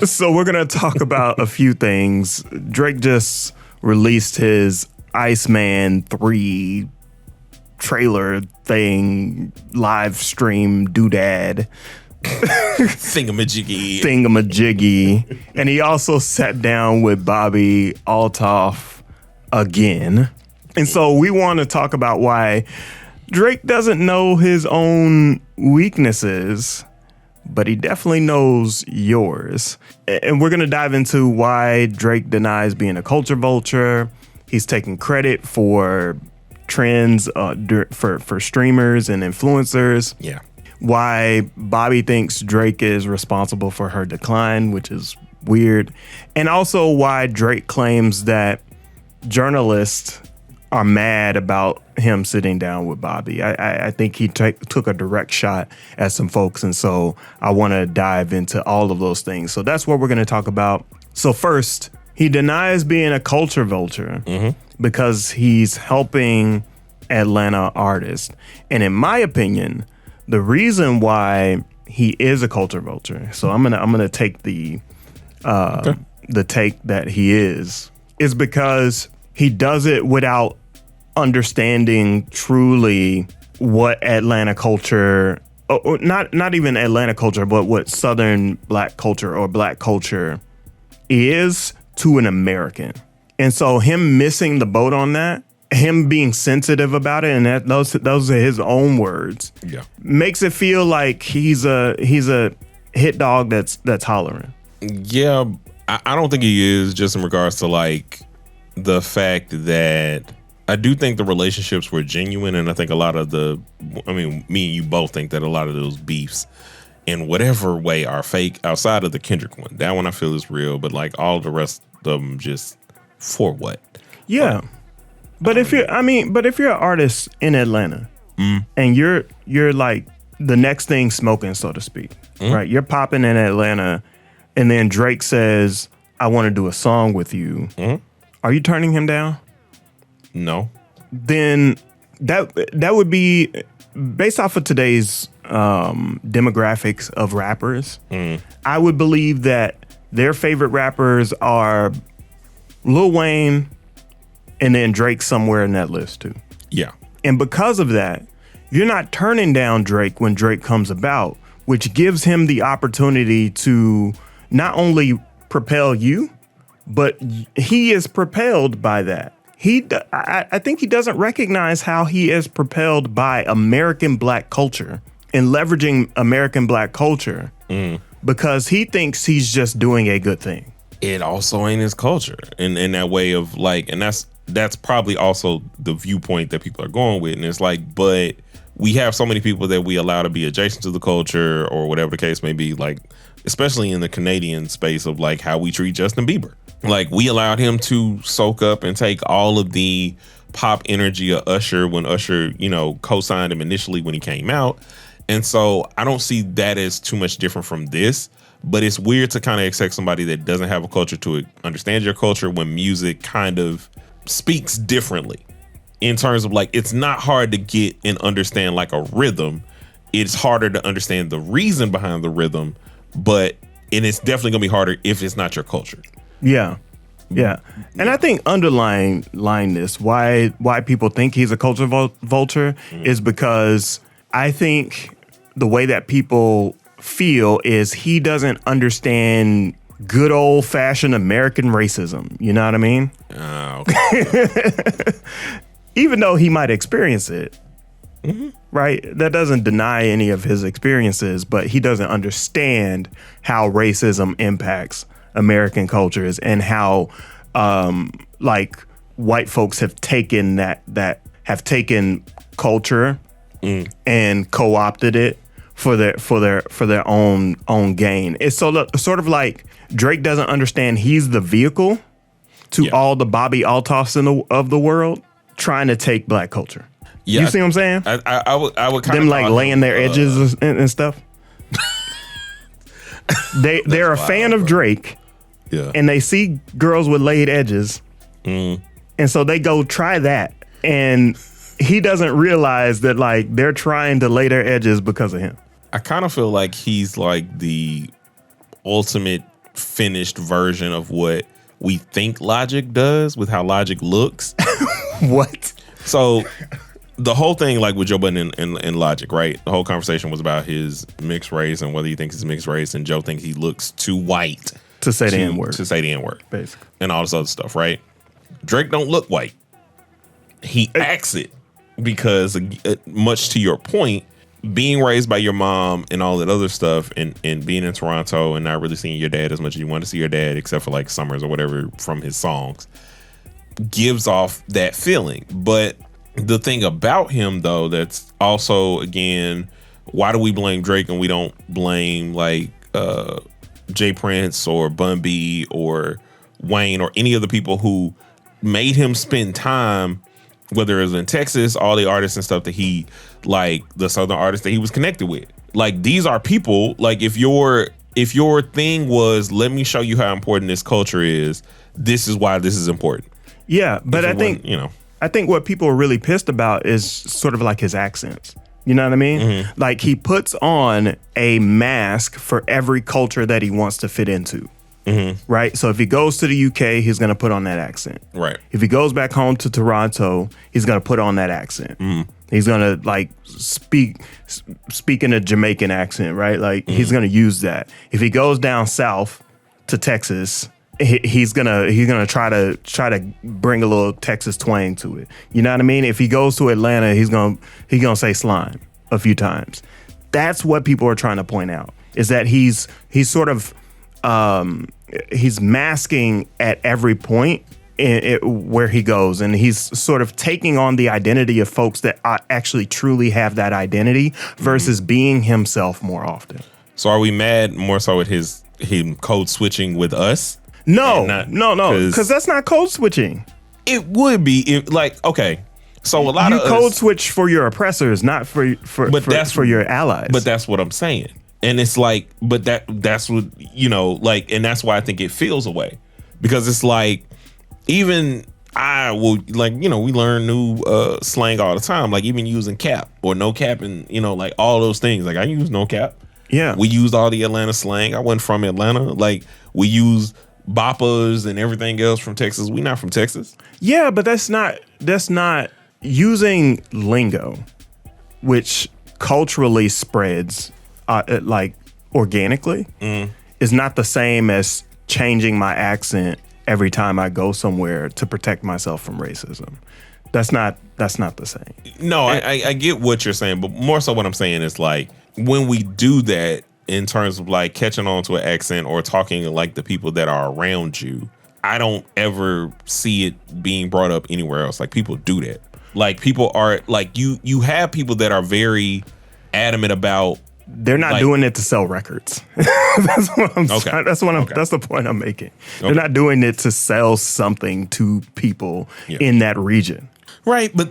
So we're going to talk about a few things. Drake just released his Iceman 3 trailer thing, live stream doodad. Thingamajiggy. And he also sat down with Bobbi Althoff again. And so we want to talk about why Drake doesn't know his own weaknesses, but he definitely knows yours. And we're going to dive into why Drake denies being a culture vulture. He's taking credit for trends for streamers and influencers. Yeah. Why Bobbi thinks Drake is responsible for her decline, which is weird. And also why Drake claims that journalists are mad about him sitting down with Bobbi. I think he took a direct shot at some folks. And so I want to dive into all of those things. So that's what we're going to talk about. So first, he denies being a culture vulture because he's helping Atlanta artists. And in my opinion, the reason why he is a culture vulture, so I'm gonna take the take that he is because he does it without understanding truly what Atlanta culture, or not even Atlanta culture, but what Southern Black culture or Black culture is to an American. And so him missing the boat on that, him being sensitive about it, and those are his own words, makes it feel like he's a hit dog that's hollering. Yeah, I don't think he is, just in regards to like the fact that I do think the relationships were genuine, and I think a lot of me and you both think that a lot of those beefs in whatever way are fake outside of the Kendrick one. That one I feel is real, but like all the rest of them just for what? Yeah. But if you're an artist in Atlanta and you're like the next thing smoking, so to speak, right? You're popping in Atlanta, and then Drake says, "I want to do a song with you." Are you turning him down? No. Then that would be based off of today's demographics of rappers. I would believe that their favorite rappers are Lil Wayne, and then Drake somewhere in that list too. Yeah. And because of that, you're not turning down Drake when Drake comes about, which gives him the opportunity to not only propel you, but he is propelled by that. I think he doesn't recognize how he is propelled by American Black culture and leveraging American Black culture because he thinks he's just doing a good thing. It also ain't his culture in that way of like, and that's probably also the viewpoint that people are going with. And it's like, but we have so many people that we allow to be adjacent to the culture or whatever the case may be, like, especially in the Canadian space of like how we treat Justin Bieber. Like, we allowed him to soak up and take all of the pop energy of Usher when Usher, co-signed him initially when he came out. And so I don't see that as too much different from this. But it's weird to kind of expect somebody that doesn't have a culture to understand your culture when music kind of speaks differently in terms of like, it's not hard to get and understand like a rhythm. It's harder to understand the reason behind the rhythm, and it's definitely gonna be harder if it's not your culture. Yeah. Yeah. And I think underlying this, why people think he's a culture vulture is because I think the way that people feel is he doesn't understand good old fashioned American racism. You know what I mean? Okay. Even though he might experience it, right? That doesn't deny any of his experiences, but he doesn't understand how racism impacts American cultures and how like white folks have taken have taken culture and co-opted it for their own gain. It's sort of like Drake doesn't understand he's the vehicle to all the Bobbi Althoffs of the world trying to take Black culture. Yeah, you see what I'm saying? I would kind them of like laying their edges and stuff. They're a fan of Drake, and they see girls with laid edges, and so they go try that, and he doesn't realize that like they're trying to lay their edges because of him. I kind of feel like he's like the ultimate finished version of what we think Logic does with how Logic looks. What? So the whole thing, like with Joe Budden and Logic, right? The whole conversation was about his mixed race and whether he thinks he's mixed race, and Joe thinks he looks too white to say the N-word. To say the N-word. Basically. And all this other stuff, right? Drake don't look white. He acts it because, much to your point, being raised by your mom and all that other stuff, and being in Toronto and not really seeing your dad as much as you want to see your dad, except for like summers or whatever from his songs, gives off that feeling. But the thing about him, though, that's also, again, why do we blame Drake and we don't blame like Jay Prince or Bun B or Wayne or any of the people who made him spend time, whether it was in Texas, all the artists and stuff that he, like the Southern artists that he was connected with. Like, these are people, like if your thing was, let me show you how important this culture is, this is why this is important. Yeah, but I think, I think what people are really pissed about is sort of like his accents. You know what I mean? Mm-hmm. Like, he puts on a mask for every culture that he wants to fit into. Mm-hmm. Right? So if he goes to the UK, he's going to put on that accent. Right. If he goes back home to Toronto, he's going to put on that accent. Mm-hmm. He's going to like speak in a Jamaican accent, right? Like, he's going to use that. If he goes down south to Texas, he's gonna try to bring a little Texas twang to it. You know what I mean? If he goes to Atlanta, he's gonna say slime a few times. That's what people are trying to point out, is that he's sort of he's masking at every point where he goes, and he's sort of taking on the identity of folks that actually truly have that identity versus being himself more often. So are we mad more so at him code switching with us? No, because that's not code switching. It would be okay. So a lot of code switch for your oppressors, not for your allies. But that's what I'm saying, and it's like, but that's what like, and that's why I think it feels away, because it's like, even I will, like, we learn new slang all the time, like even using cap or no cap, and like all those things. Like, I use no cap. Yeah, we used all the Atlanta slang. I wasn't from Atlanta. Like, we use boppas and everything else from Texas. We not from Texas. Yeah, but that's not using lingo, which culturally spreads like organically, is not the same as changing my accent every time I go somewhere to protect myself from racism. That's not the same. No, I get what you're saying, but more so what I'm saying is, like, when we do that in terms of like catching on to an accent or talking like the people that are around you, I don't ever see it being brought up anywhere else. Like, people do that. Like, people are like, you have people that are very adamant about. They're not doing it to sell records. That's what I'm saying. That's the point I'm making. They're not doing it to sell something to people in that region. Right, but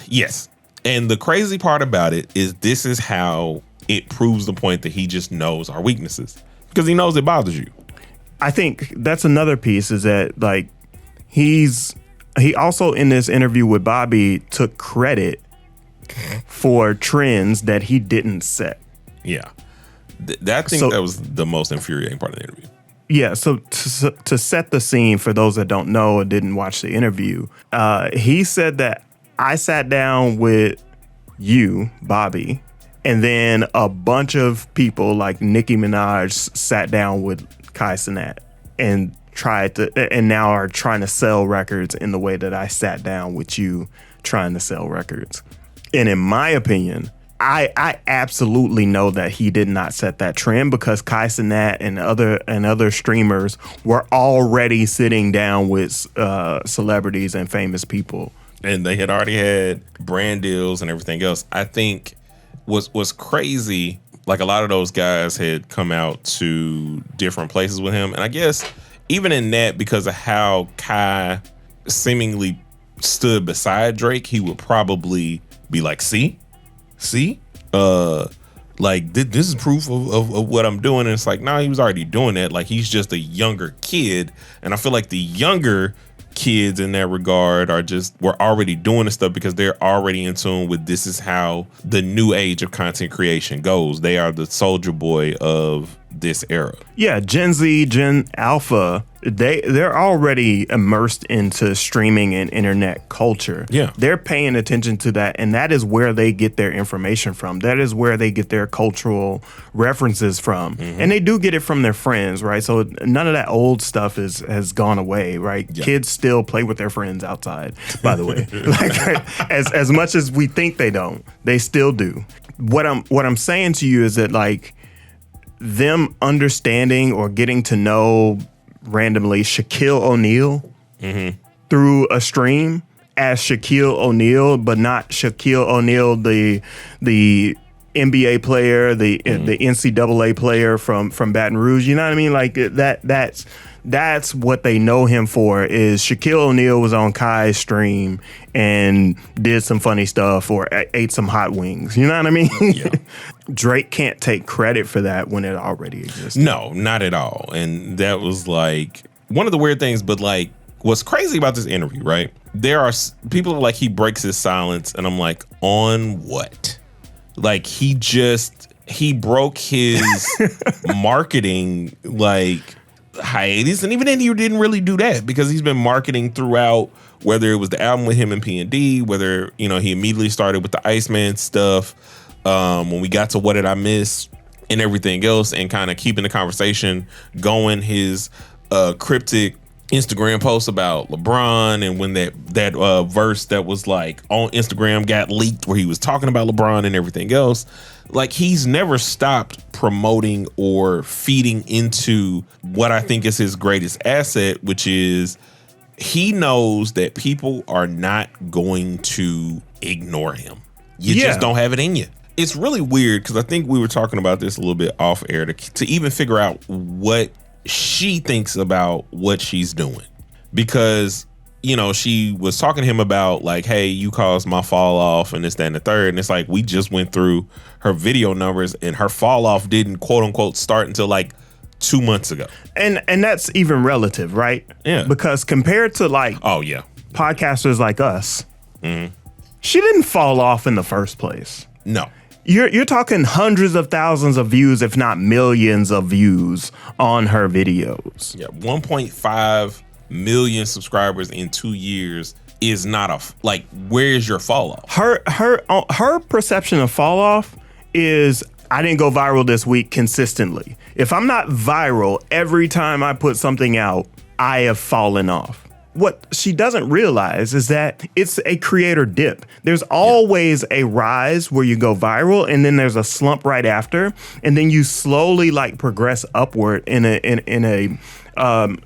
yes. And the crazy part about it is, this is how it proves the point that he just knows our weaknesses, because he knows it bothers you. I think that's another piece, is that, like, he also in this interview with Bobbi took credit for trends that he didn't set. Yeah. That was the most infuriating part of the interview. Yeah, so to set the scene for those that don't know or didn't watch the interview, he said that I sat down with you, Bobbi, and then a bunch of people like Nicki Minaj sat down with Kai Cenat and now are trying to sell records in the way that I sat down with you trying to sell records. And in my opinion, I absolutely know that he did not set that trend, because Kai Cenat and other streamers were already sitting down with celebrities and famous people, and they had already had brand deals and everything else. I think what's crazy, like, a lot of those guys had come out to different places with him, and I guess even in that, because of how Kai seemingly stood beside Drake, he would probably be like, see, like, this is proof of what I'm doing. And it's like, no, he was already doing that. Like, he's just a younger kid, and I feel like the younger kids in that regard were already doing the stuff because they're already in tune with this is how the new age of content creation goes. They are the soldier boy of this era. Yeah, Gen Z, Gen Alpha, they're already immersed into streaming and internet culture. Yeah. They're paying attention to that, and that is where they get their information from. That is where they get their cultural references from. Mm-hmm. And they do get it from their friends, right? So none of that old stuff has gone away, right? Yeah. Kids still play with their friends outside, by the way. Like, as much as we think they don't, they still do. What I'm saying to you is that, like, them understanding or getting to know randomly Shaquille O'Neal through a stream as Shaquille O'Neal, but not Shaquille O'Neal, the NBA player, the NCAA player from Baton Rouge. You know what I mean? Like that's what they know him for, is Shaquille O'Neal was on Kai's stream and did some funny stuff or ate some hot wings. You know what I mean? Yeah. Drake can't take credit for that when it already exists. No, not at all. And that was like one of the weird things, but like what's crazy about this interview, right? There are people are like, he breaks his silence, and I'm like, on what? Like he broke his marketing like hiatus, and even then he didn't really do that because he's been marketing throughout, whether it was the album with him and P&D, whether, you know, he immediately started with the Iceman stuff, when we got to What Did I Miss and everything else, and kind of keeping the conversation going, his cryptic Instagram post about LeBron, and when that verse that was like on Instagram got leaked where he was talking about LeBron and everything else. Like, he's never stopped promoting or feeding into what I think is his greatest asset, which is he knows that people are not going to ignore him. You just don't have it in you. It's really weird because I think we were talking about this a little bit off air to even figure out what she thinks about what she's doing, because, you know, she was talking to him about like, hey, you caused my fall off and this, that, and the third. And it's like, we just went through her video numbers and her fall off didn't quote unquote start until like 2 months ago. And that's even relative, right? Yeah. Because compared to like, podcasters like us, she didn't fall off in the first place. No. You're talking hundreds of thousands of views, if not millions of views on her videos. Yeah, 1.5 million subscribers in 2 years is not like, where's your fall off? Her perception of fall off is, I didn't go viral this week consistently. If I'm not viral every time I put something out, I have fallen off. What she doesn't realize is that it's a creator dip. There's always a rise where you go viral, and then there's a slump right after, and then you slowly like progress upward in a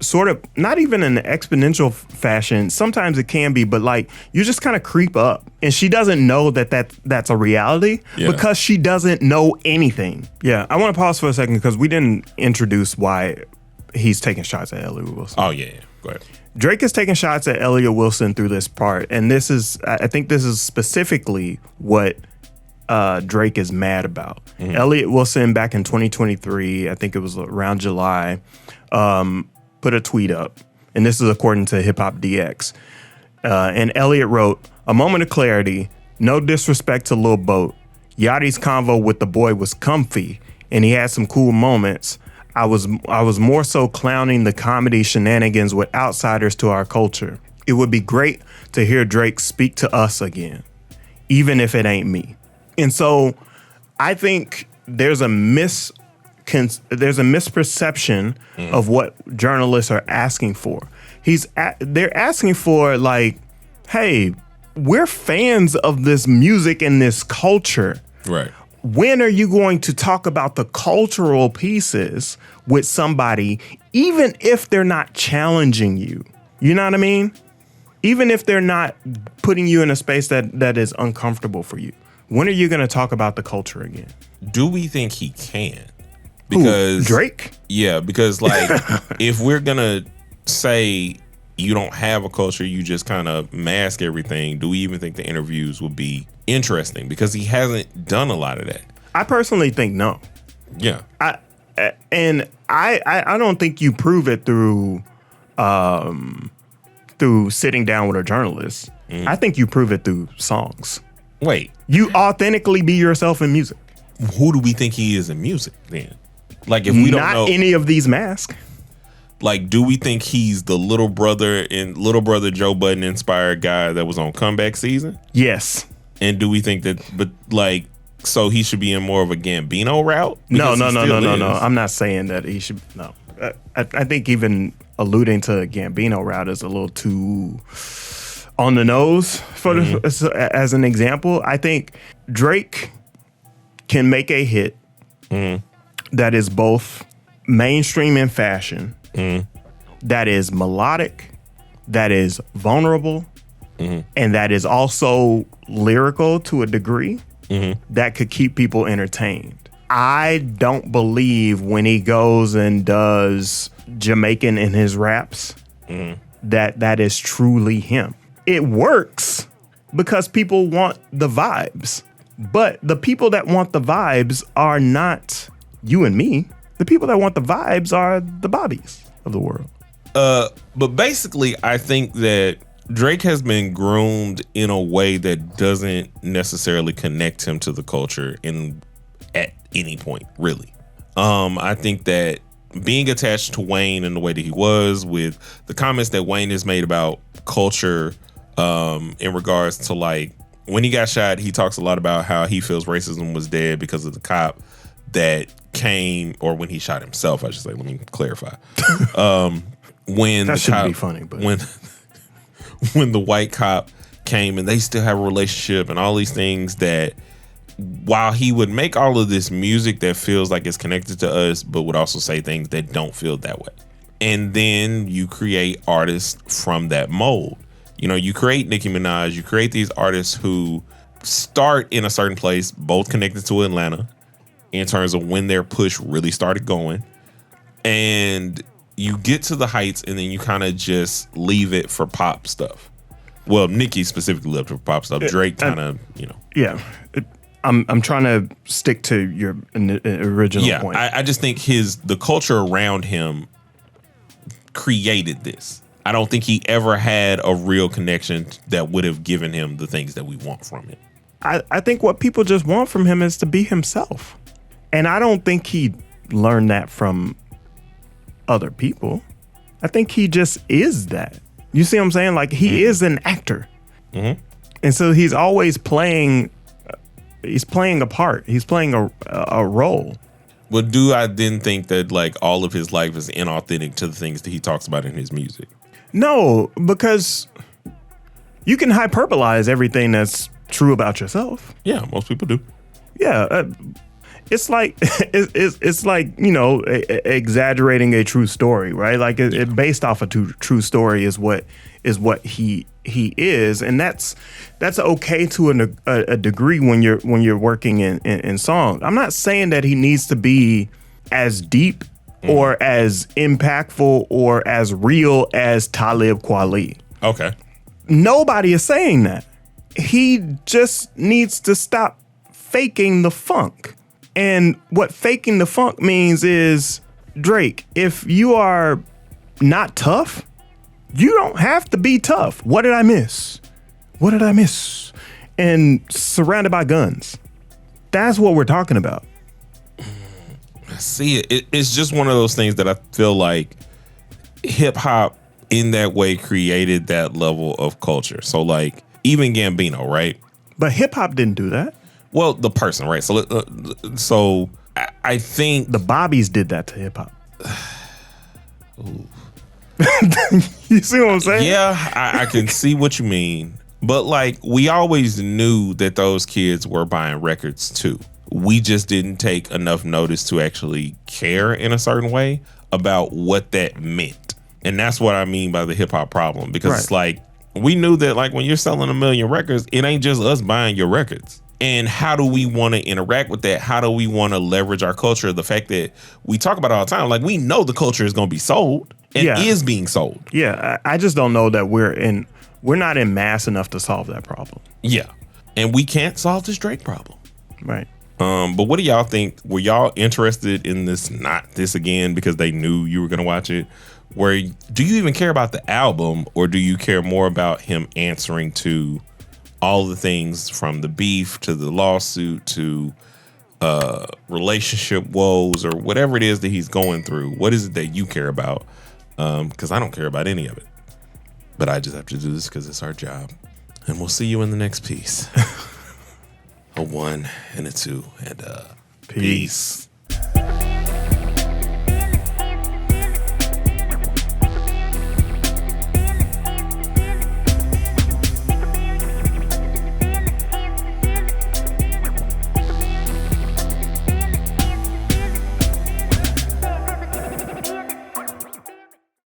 sort of, not even in an exponential fashion. Sometimes it can be, but like you just kind of creep up, and she doesn't know that's a reality because she doesn't know anything. Yeah, I want to pause for a second because we didn't introduce why he's taking shots at Elliott Wilson. Oh yeah, go ahead. Drake is taking shots at Elliott Wilson through this part, and I think this is specifically what Drake is mad about. Elliott Wilson, back in 2023, I think it was around July, put a tweet up, and this is according to Hip Hop DX. And Elliott wrote, "A moment of clarity, no disrespect to Lil Boat. Yachty's convo with the boy was comfy, and he had some cool moments. I was more so clowning the comedy shenanigans with outsiders to our culture. It would be great to hear Drake speak to us again, even if it ain't me." And so I think there's a misperception of what journalists are asking for. They're asking for like, hey, we're fans of this music and this culture. Right. When are you going to talk about the cultural pieces with somebody, even if they're not challenging you? You know what I mean? Even if they're not putting you in a space that is uncomfortable for you. When are you going to talk about the culture again? Do we think he can? Because Drake? Yeah, because like if we're going to say you don't have a culture, you just kind of mask everything, do we even think the interviews would be interesting? Because he hasn't done a lot of that. I personally think no. Yeah. I don't think you prove it through through sitting down with a journalist. I think you prove it through songs. Wait, You authentically be yourself in music. who do we think he is in music then? Like, if we don't Not know, any of these masks. like, do we think he's the little brother Joe Budden inspired guy that was on Comeback Season? Yes. And do we think that, but like, so he should be in more of a Gambino route? No. Because he still is. I'm not saying that he should. No. I think even alluding to Gambino route is a little too on the nose for as an example. I think Drake can make a hit that is both mainstream and fashion, that is melodic, that is vulnerable, and that is also lyrical to a degree that could keep people entertained. I don't believe when he goes and does Jamaican in his raps that is truly him. It works because people want the vibes. But the people that want the vibes are not you and me. The people that want the vibes are the Bobbis of the world. But basically, I think that Drake has been groomed in a way that doesn't necessarily connect him to the culture at any point, really. I think that being attached to Wayne in the way that he was, with the comments that Wayne has made about culture, in regards to, like, when he got shot, he talks a lot about how he feels racism was dead because of the cop that came, or when he shot himself, I should say. Let me clarify. When That the shouldn't cop, be funny, but when the white cop came and they still have a relationship and all these things, that while he would make all of this music that feels like it's connected to us, but would also say things that don't feel that way. And then you create artists from that mold. You know, you create Nicki Minaj, you create these artists who start in a certain place, both connected to Atlanta in terms of when their push really started going. And you get to the heights and then you kind of just leave it for pop stuff. Well, Nicki specifically left it for pop stuff. Drake kind of, Yeah. I'm trying to stick to your original point. I just think the culture around him created this. I don't think he ever had a real connection that would have given him the things that we want from him. I think what people just want from him is to be himself. And I don't think he learned that from other people. I think he just is that. You see what I'm saying? Like, he is an actor. And so he's always playing a part. He's playing a role. Well, do I then think that, like, all of his life is inauthentic to the things that he talks about in his music? No, because you can hyperbolize everything that's true about yourself. Yeah, most people do. Yeah, it's like it's like, exaggerating a true story, right? Like it based off a true story is what he is, and that's okay to a degree when you're working in song. I'm not saying that he needs to be as deep or as impactful or as real as Talib Kweli. Okay. Nobody is saying that. He just needs to stop faking the funk. And what faking the funk means is, Drake, if you are not tough, you don't have to be tough. What did I miss? What did I miss? And surrounded by guns. That's what we're talking about. See, it's just one of those things that I feel like hip hop in that way created that level of culture. So, like, even Gambino, right? But hip hop didn't do that. Well, the person, right? So I think the Bobbis did that to hip hop. You see what I'm saying? Yeah, I can see what you mean. But, like, we always knew that those kids were buying records too. We just didn't take enough notice to actually care in a certain way about what that meant. And that's what I mean by the hip hop problem. Because It's like, we knew that, like, when you're selling 1 million records, it ain't just us buying your records. And how do we want to interact with that? How do we want to leverage our culture? The fact that we talk about it all the time, like, we know the culture is going to be sold and is being sold. Yeah, I just don't know that we're not in mass enough to solve that problem. Yeah, and we can't solve this Drake problem. Right. But what do y'all think? Were y'all interested in this? Not this again because they knew you were going to watch it? where do you even care about the album, or do you care more about him answering to all the things from the beef to the lawsuit to relationship woes or whatever it is that he's going through? What is it that you care about? Because I don't care about any of it, but I just have to do this because it's our job. And we'll see you in the next piece. A 1 and a 2 and peace.